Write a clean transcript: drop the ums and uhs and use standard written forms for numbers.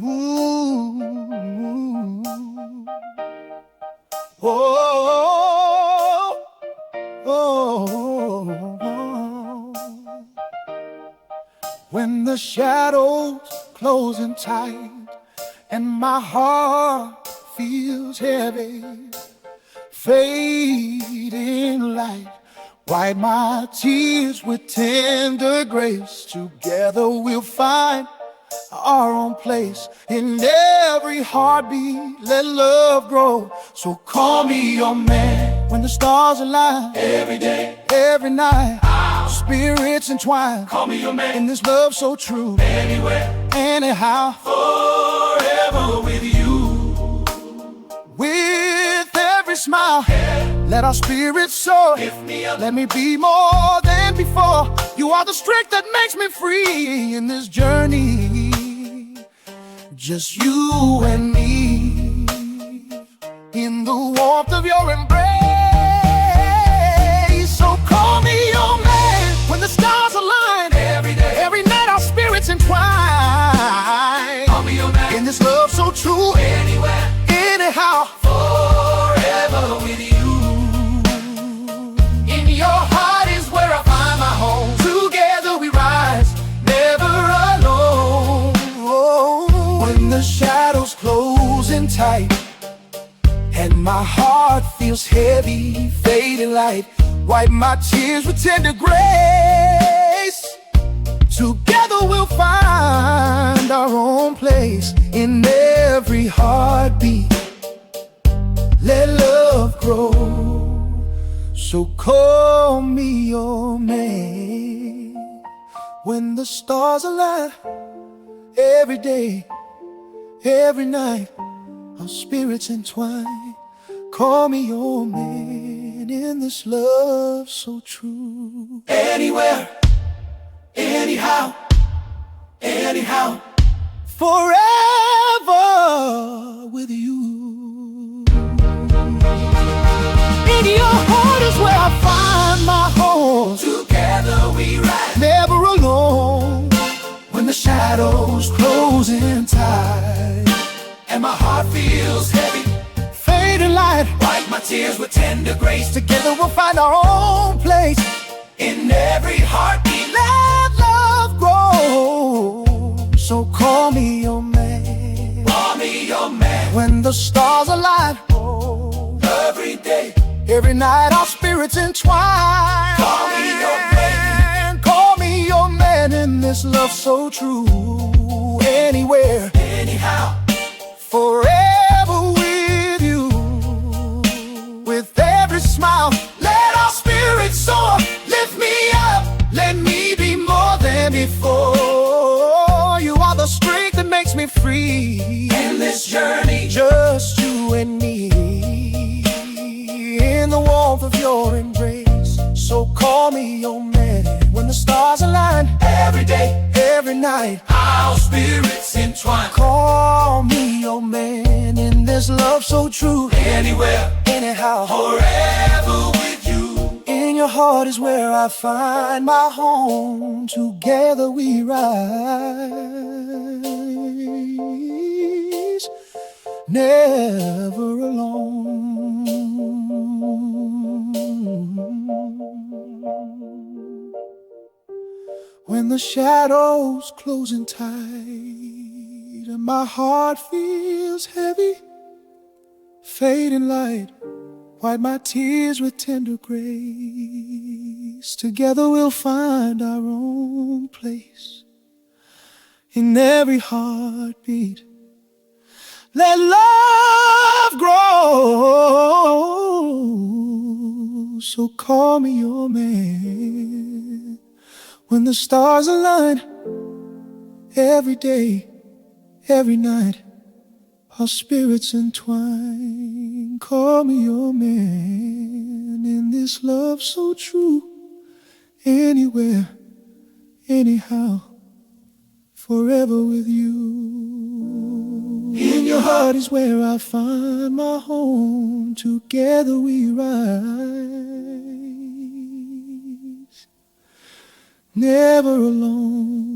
Ooh. Oh, oh, oh. When the shadows closing tight and my heart feels heavy, fading light, wipe my tears with tender grace. Together we'll find our own place in every heartbeat. Let love grow. So call me your man when the stars align. Every day, every night, our spirits entwine. Call me your man in this love so true. Anywhere, anyhow, forever with you. With every smile, let our spirits soar. Lift me up. Let me be more than before. You are the strength that makes me free in this journey. Just you and me, in the warmth of your embrace. So call me your man when the stars align. Every day, every night, our spirits entwine. Call me your man in this love so true. Anywhere, anyhow, forever with you. In your heart is where I find my home. Together we rise, never alone. When the shadows closing tight and my heart feels heavy, fading light, wipe my tears with tender grace. Together we'll find our own place in every heartbeat. Let love grow. So call me your man when the stars align. Every day, every night, our spirits entwine. Call me your man in this love so true. Anywhere, anyhow, anyhow, forever with you. In your heart is where I find my home. Together we rise, never alone. When the shadows closing tight and my heart feels heavy, fading light, wipe my tears with tender grace. Together we'll find our own place in every heartbeat. Let love grow. So call me your man. Call me your man when the stars align. Every day, every night, our spirits entwine. Call me your man. Call me your man in this love so true. Anywhere, anyhow, forever with you. With every smile, let our spirits soar. Lift me up, let me be more than before. You are the strength that makes me free in this journey. Just you and me, in the warmth of your embrace. So call me your man when the stars align. Every day, every night, our spirits entwine. Call me your man in this love so true. Anywhere, anyhow, forever with you. In your heart is where I find my home. Together we rise, never alone. When the shadows closing tight and my heart feels heavy, fading light, wipe my tears with tender grace. Together we'll find our own place in every heartbeat. Let love grow. So call me your man when the stars align. Every day, every night, our spirits entwine. Call me your man in this love so true. Anywhere, anyhow, forever with you. In your heart is where I find my home. Together we rise, never alone.